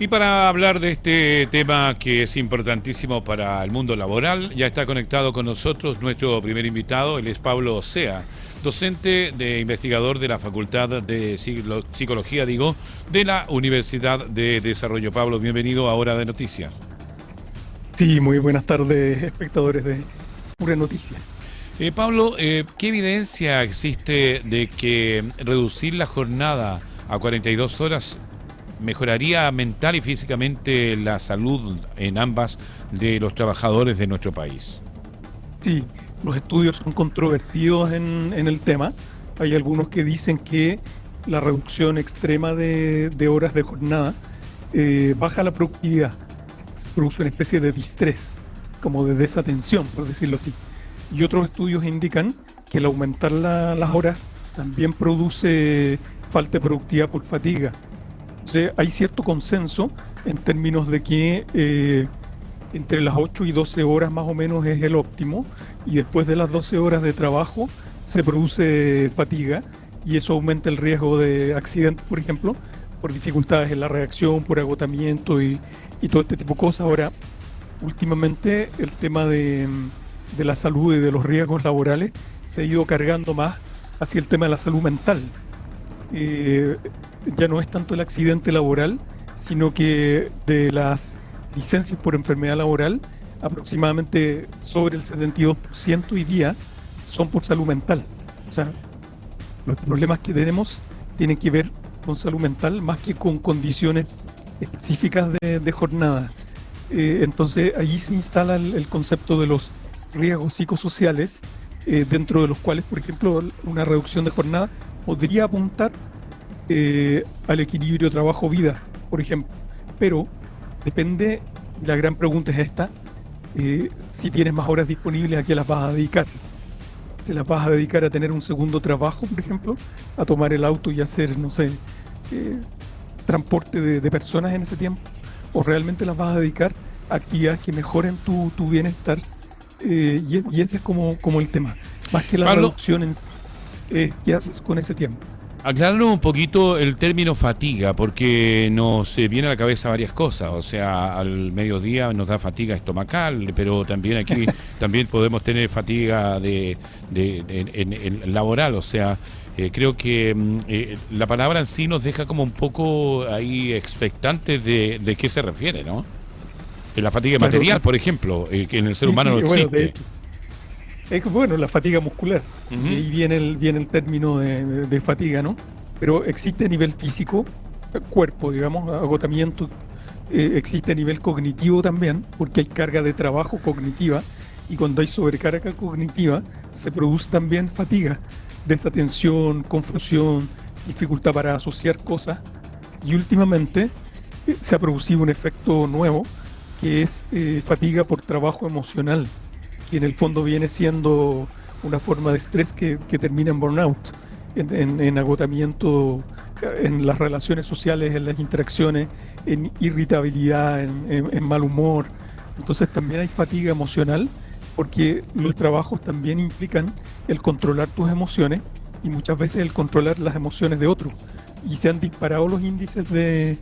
Y para hablar de este tema que es importantísimo para el mundo laboral, ya está conectado con nosotros nuestro primer invitado. Él es Pablo Ocea, docente de investigador de la Facultad de Psicología, de la Universidad de Desarrollo. Pablo, bienvenido a Hora de Noticias. Sí, muy buenas tardes, espectadores de Pura Noticia. Pablo, ¿qué evidencia existe de que reducir la jornada a 42 horas mejoraría mental y físicamente la salud en ambas de los trabajadores de nuestro país? Sí, los estudios son controvertidos en el tema. Hay algunos que dicen que la reducción extrema de horas de jornada baja la productividad, se produce una especie de distrés, como de desatención, por decirlo así. Y otros estudios indican que el aumentar las horas también produce falta de productividad por fatiga. Entonces, hay cierto consenso en términos de que entre las 8 y 12 horas más o menos es el óptimo, y después de las 12 horas de trabajo se produce fatiga y eso aumenta el riesgo de accidentes, por ejemplo, por dificultades en la reacción, por agotamiento y todo este tipo de cosas. Ahora, últimamente el tema de la salud y de los riesgos laborales se ha ido cargando más hacia el tema de la salud mental. Ya no es tanto el accidente laboral, sino que de las licencias por enfermedad laboral, aproximadamente sobre el 72% hoy día son por salud mental. O sea, los problemas que tenemos tienen que ver con salud mental más que con condiciones específicas de jornada. Entonces, allí se instala el concepto de los riesgos psicosociales, dentro de los cuales, por ejemplo, una reducción de jornada podría apuntar al equilibrio trabajo-vida, por ejemplo. Pero depende, la gran pregunta es esta, si tienes más horas disponibles, ¿a qué las vas a dedicar? ¿Se las vas a dedicar a tener un segundo trabajo, por ejemplo? A tomar el auto y hacer, no sé, transporte de personas en ese tiempo. ¿O realmente las vas a dedicar a actividades que mejoren tu bienestar? Y ese es como el tema. Más que la Pablo, reducción ¿qué haces con ese tiempo? acláralo un poquito el término fatiga, porque nos viene a la cabeza varias cosas. O sea, al mediodía nos da fatiga estomacal, pero también aquí también podemos tener fatiga en laboral. O sea, creo que la palabra en sí nos deja como un poco ahí expectantes de qué se refiere, ¿no? La fatiga Claro, material, por ejemplo, que en el ser sí, humano sí, no bueno, de existe. hecho, es que, bueno, la fatiga muscular, y Ujú. ahí viene el término de fatiga, ¿no? Pero existe a nivel físico, cuerpo, digamos, agotamiento, existe a nivel cognitivo también, porque hay carga de trabajo cognitiva, y cuando hay sobrecarga cognitiva se produce también fatiga, desatención, confusión, dificultad para asociar cosas, y últimamente se ha producido un efecto nuevo, que es fatiga por trabajo emocional, que en el fondo viene siendo una forma de estrés que termina en burnout, en agotamiento, en las relaciones sociales, en las interacciones, en irritabilidad, en mal humor. Entonces también hay fatiga emocional, porque los trabajos también implican el controlar tus emociones y muchas veces el controlar las emociones de otros. Y se han disparado los índices de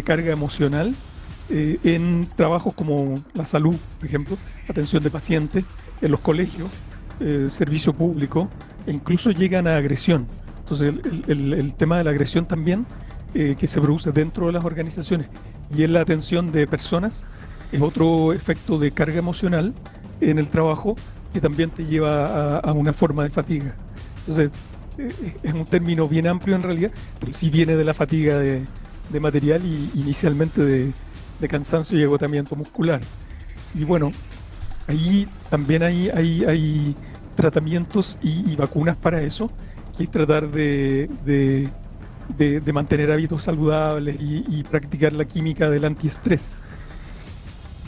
carga emocional en trabajos como la salud, por ejemplo, atención de pacientes, en los colegios, servicio público, e incluso llegan a agresión. Entonces, el tema de la agresión también, que se produce dentro de las organizaciones y en la atención de personas, es otro efecto de carga emocional en el trabajo que también te lleva a una forma de fatiga. Entonces, es un término bien amplio en realidad, pero sí viene de la fatiga de material y inicialmente de cansancio y agotamiento muscular. Y bueno, ahí también hay tratamientos y vacunas para eso, que es tratar de mantener hábitos saludables y practicar la química del antiestrés.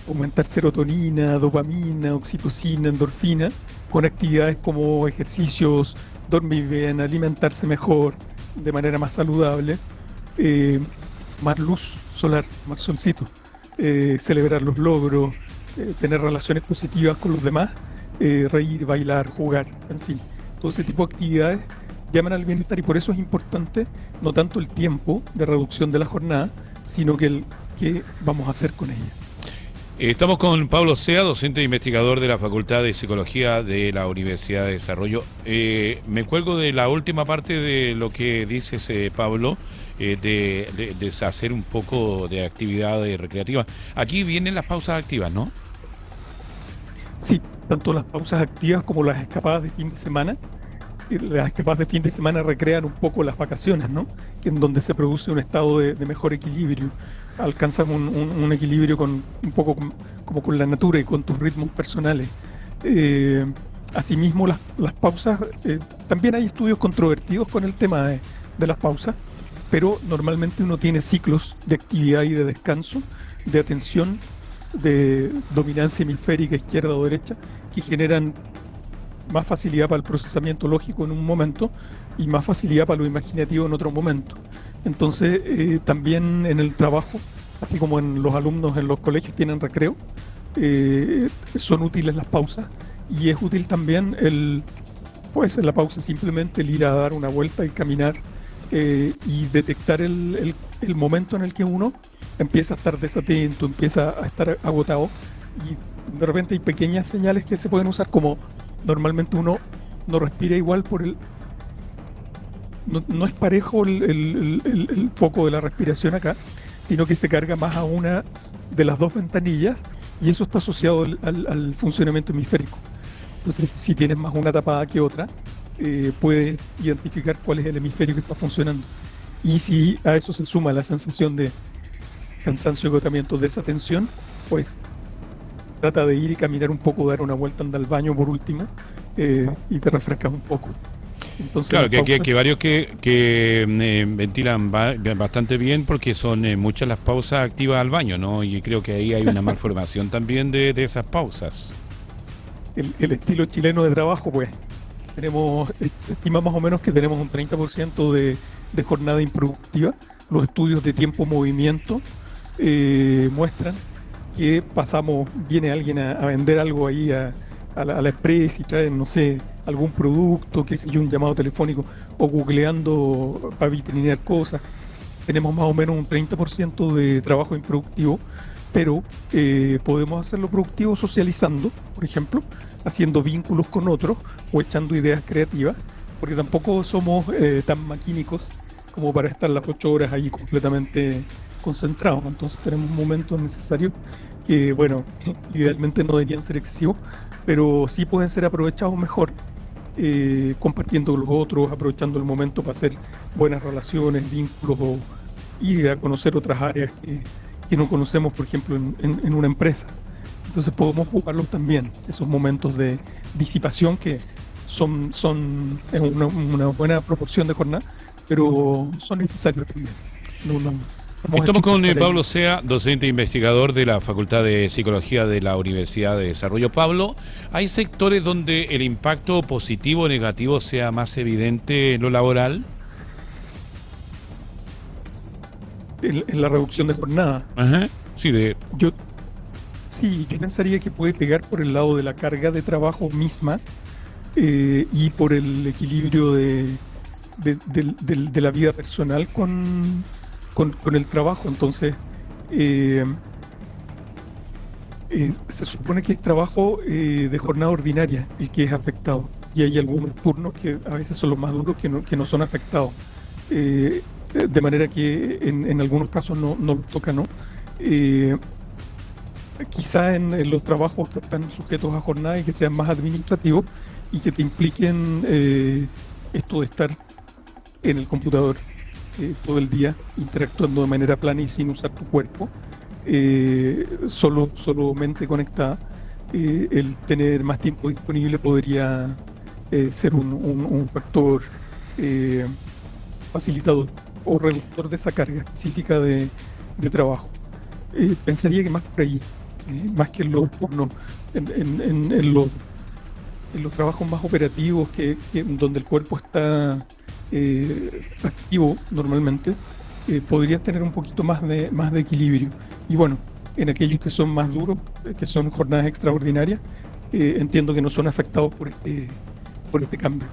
Aumentar serotonina, dopamina, oxitocina, endorfina, con actividades como ejercicios, dormir bien, alimentarse mejor, de manera más saludable, eh, más luz solar, más solcito, celebrar los logros, tener relaciones positivas con los demás, reír, bailar, jugar, en fin, todo ese tipo de actividades llaman al bienestar, y por eso es importante no tanto el tiempo de reducción de la jornada, sino que el qué vamos a hacer con ella. Estamos con Pablo Sea, docente e investigador de la Facultad de Psicología de la Universidad de Desarrollo. Me cuelgo de la última parte de lo que dices, Pablo, de hacer un poco de actividad recreativa. Aquí vienen las pausas activas, ¿no? Sí, tanto las pausas activas como las escapadas de fin de semana. Las escapadas de fin de semana recrean un poco las vacaciones, ¿no? Que en donde se produce un estado de mejor equilibrio. Alcanzas un equilibrio con un poco como con la natura y con tus ritmos personales. Asimismo, las pausas, también hay estudios controvertidos con el tema de las pausas, pero normalmente uno tiene ciclos de actividad y de descanso, de atención, de dominancia hemisférica izquierda o derecha, que generan más facilidad para el procesamiento lógico en un momento y más facilidad para lo imaginativo en otro momento. Entonces, también en el trabajo, así como en los alumnos en los colegios tienen recreo, son útiles las pausas, y es útil también puede ser la pausa simplemente el ir a dar una vuelta y caminar, y detectar el momento en el que uno empieza a estar desatento, empieza a estar agotado, y de repente hay pequeñas señales que se pueden usar, como normalmente uno no respira igual no es parejo el foco de la respiración acá, sino que se carga más a una de las dos ventanillas, y eso está asociado al funcionamiento hemisférico. Entonces, si tienes más una tapada que otra, puedes identificar cuál es el hemisferio que está funcionando. Y si a eso se suma la sensación de cansancio, agotamiento, desatención, pues trata de ir y caminar un poco, dar una vuelta, anda al baño por último, y te refrescas un poco. Entonces, claro, que varios que ventilan bastante bien, porque son muchas las pausas activas al baño, ¿no? Y creo que ahí hay una malformación también de esas pausas. El estilo chileno de trabajo, pues, se estima más o menos que tenemos un 30% de jornada improductiva. Los estudios de tiempo-movimiento muestran que viene alguien a vender algo ahí a la empresa, y traen, no sé, algún producto, qué sé yo, un llamado telefónico, o googleando para vitrinear cosas. Tenemos más o menos un 30% de trabajo improductivo, pero podemos hacerlo productivo socializando, por ejemplo, haciendo vínculos con otros o echando ideas creativas, porque tampoco somos tan maquínicos como para estar las 8 horas ahí completamente concentrados. Entonces tenemos momentos necesarios que, bueno, idealmente no deberían ser excesivos, pero sí pueden ser aprovechados mejor, compartiendo con los otros, aprovechando el momento para hacer buenas relaciones, vínculos, o ir a conocer otras áreas que no conocemos, por ejemplo, en una empresa. Entonces podemos jugarlos también, esos momentos de disipación que es una buena proporción de jornada, pero son necesarios también. Estamos con Pablo Sea, docente e investigador de la Facultad de Psicología de la Universidad de Desarrollo. Pablo, ¿hay sectores donde el impacto positivo o negativo sea más evidente en lo laboral? En la reducción de jornada. Ajá, sí, yo pensaría que puede pegar por el lado de la carga de trabajo misma, y por el equilibrio de la vida personal con el trabajo. Entonces, se supone que es trabajo de jornada ordinaria el que es afectado, y hay algunos turnos que a veces son los más duros que no son afectados, de manera que en algunos casos no toca, ¿no? Quizá en los trabajos que están sujetos a jornada y que sean más administrativos y que te impliquen esto de estar en el computador todo el día, interactuando de manera plana y sin usar tu cuerpo, solo mente conectada, el tener más tiempo disponible podría ser un factor facilitador o reductor de esa carga específica de trabajo. Pensaría que más por ahí, más que en los turnos, en los trabajos más operativos, donde el cuerpo está activo normalmente, podrías tener un poquito más de equilibrio. Y bueno, en aquellos que son más duros, que son jornadas extraordinarias, entiendo que no son afectados por este cambio.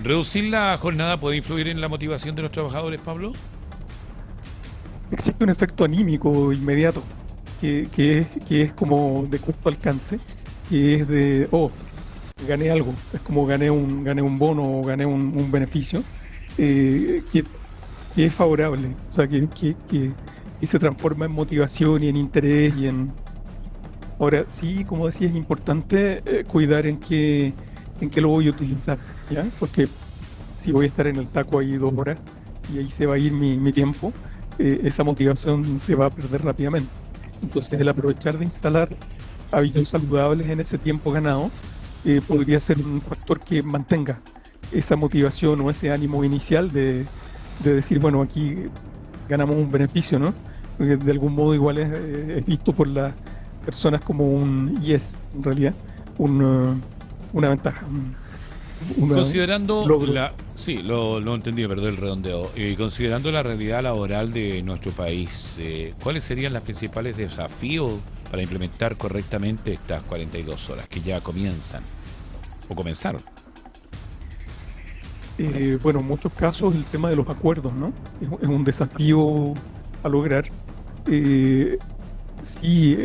¿Reducir la jornada puede influir en la motivación de los trabajadores, Pablo? existe un efecto anímico inmediato que es como de corto alcance, que es de, oh, gané algo, es como gané un bono o gané un beneficio eh, que, que es favorable, o sea, que se transforma en motivación y en interés y en... Ahora, sí, como decía, es importante cuidar en qué lo voy a utilizar, ¿ya? Porque si voy a estar en el taco ahí 2 horas y ahí se va a ir mi tiempo, esa motivación se va a perder rápidamente. Entonces, el aprovechar de instalar hábitos saludables en ese tiempo ganado podría ser un factor que mantenga esa motivación o ese ánimo inicial de decir, bueno, aquí ganamos un beneficio, ¿no? Porque de algún modo igual es visto por las personas como un yes, en realidad, un, una ventaja, un Considerando logro. la... Sí, lo entendí, perdón el redondeo. Considerando la realidad laboral de nuestro país, ¿cuáles serían los principales desafíos para implementar correctamente estas 42 horas que ya comienzan o comenzaron? Bueno, en muchos casos el tema de los acuerdos, ¿no? Es un desafío a lograr. Eh, sí,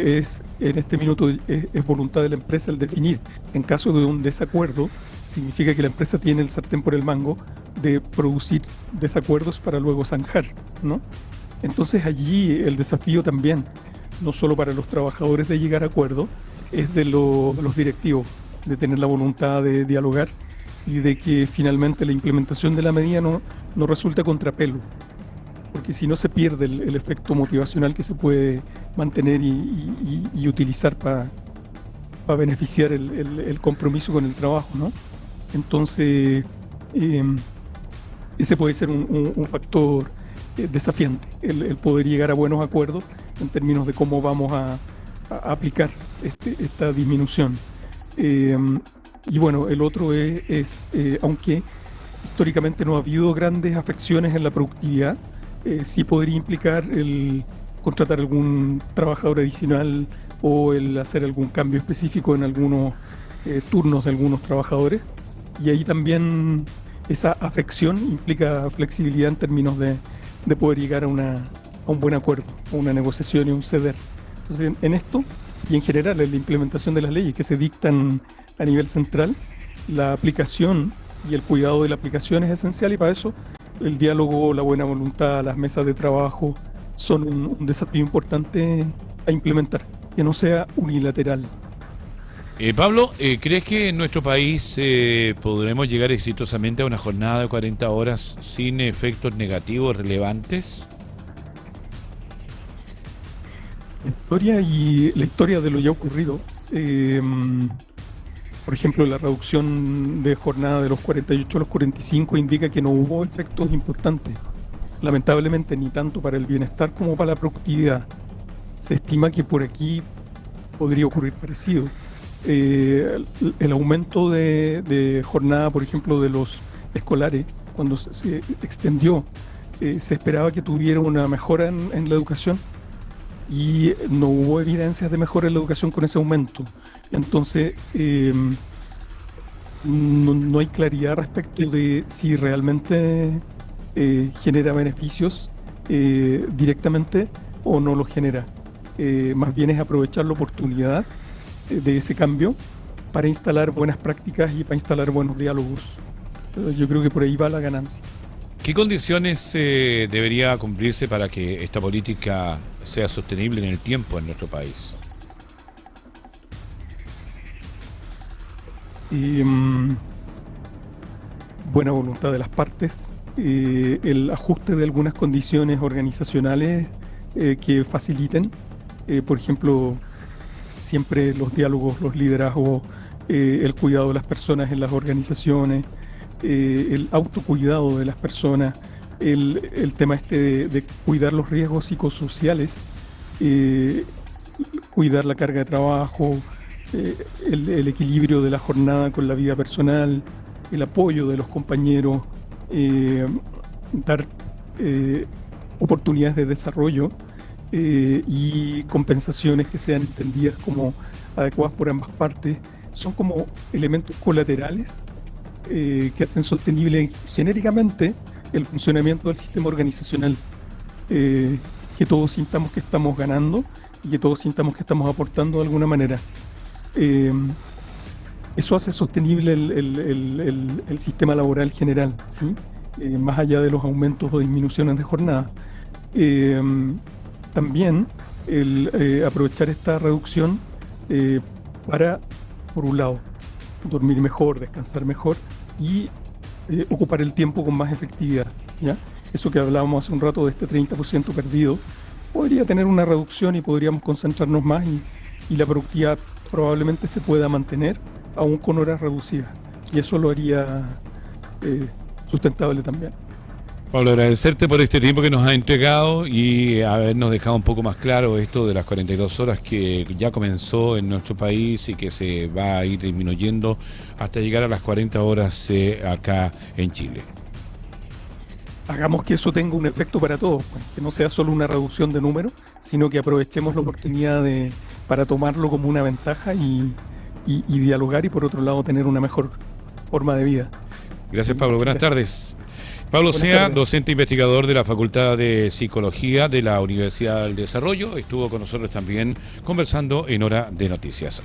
en este minuto es voluntad de la empresa el definir. En caso de un desacuerdo, significa que la empresa tiene el sartén por el mango de producir desacuerdos para luego zanjar, ¿no? Entonces allí el desafío también, no solo para los trabajadores de llegar a acuerdo, es de los directivos, de tener la voluntad de dialogar y de que finalmente la implementación de la medida no resulte a contrapelo, porque si no se pierde el efecto motivacional que se puede mantener y utilizar para beneficiar el compromiso con el trabajo, ¿no? Entonces, eh, ese puede ser un factor desafiante, el poder llegar a buenos acuerdos en términos de cómo vamos a aplicar esta disminución. Eh, y bueno, el otro aunque históricamente no ha habido grandes afecciones en la productividad, sí podría implicar el contratar algún trabajador adicional o el hacer algún cambio específico en algunos turnos de algunos trabajadores. Y ahí también esa afección implica flexibilidad en términos de poder llegar a un buen acuerdo, a una negociación y un ceder. Entonces, en esto y en general en la implementación de las leyes que se dictan a nivel central, la aplicación y el cuidado de la aplicación es esencial y para eso el diálogo, la buena voluntad, las mesas de trabajo son un desafío importante a implementar, que no sea unilateral. Pablo, ¿crees que en nuestro país podremos llegar exitosamente a una jornada de 40 horas sin efectos negativos relevantes? La historia de lo ya ocurrido, eh, por ejemplo, la reducción de jornada de los 48 a los 45 indica que no hubo efectos importantes. Lamentablemente, ni tanto para el bienestar como para la productividad. Se estima que por aquí podría ocurrir parecido. El aumento de jornada, por ejemplo, de los escolares, cuando se extendió, se esperaba que tuviera una mejora en la educación y no hubo evidencias de mejora en la educación con ese aumento. Entonces, no hay claridad respecto de si realmente genera beneficios directamente o no los genera. Más bien es aprovechar la oportunidad de ese cambio para instalar buenas prácticas y para instalar buenos diálogos. Yo creo que por ahí va la ganancia. ¿Qué condiciones debería cumplirse para que esta política sea sostenible en el tiempo en nuestro país? Y, buena voluntad de las partes, el ajuste de algunas condiciones organizacionales que faciliten, por ejemplo, siempre los diálogos, los liderazgos, el cuidado de las personas en las organizaciones, el autocuidado de las personas, el tema de cuidar los riesgos psicosociales, eh, cuidar la carga de trabajo, el equilibrio de la jornada con la vida personal, el apoyo de los compañeros, eh, dar oportunidades de desarrollo y compensaciones que sean entendidas como adecuadas por ambas partes, son como elementos colaterales que hacen sostenible genéricamente el funcionamiento del sistema organizacional, que todos sintamos que estamos ganando y que todos sintamos que estamos aportando de alguna manera. Eh, Eso hace sostenible el sistema laboral general, ¿sí? Más allá de los aumentos o disminuciones de jornada. Eh, También aprovechar esta reducción para, por un lado, dormir mejor, descansar mejor y ocupar el tiempo con más efectividad, ¿ya? Eso que hablábamos hace un rato de este 30% perdido, podría tener una reducción y podríamos concentrarnos más y la productividad probablemente se pueda mantener aún con horas reducidas. Y eso lo haría sustentable también. Pablo, agradecerte por este tiempo que nos ha entregado y habernos dejado un poco más claro esto de las 42 horas que ya comenzó en nuestro país y que se va a ir disminuyendo hasta llegar a las 40 horas acá en Chile. Hagamos que eso tenga un efecto para todos, pues, que no sea solo una reducción de números, sino que aprovechemos la oportunidad para tomarlo como una ventaja y dialogar y por otro lado tener una mejor forma de vida. Gracias, Sí, Pablo. Buenas gracias. tardes. Pablo Buenas Sea, tardes. docente investigador de la Facultad de Psicología de la Universidad del Desarrollo, estuvo con nosotros también conversando en Hora de Noticias.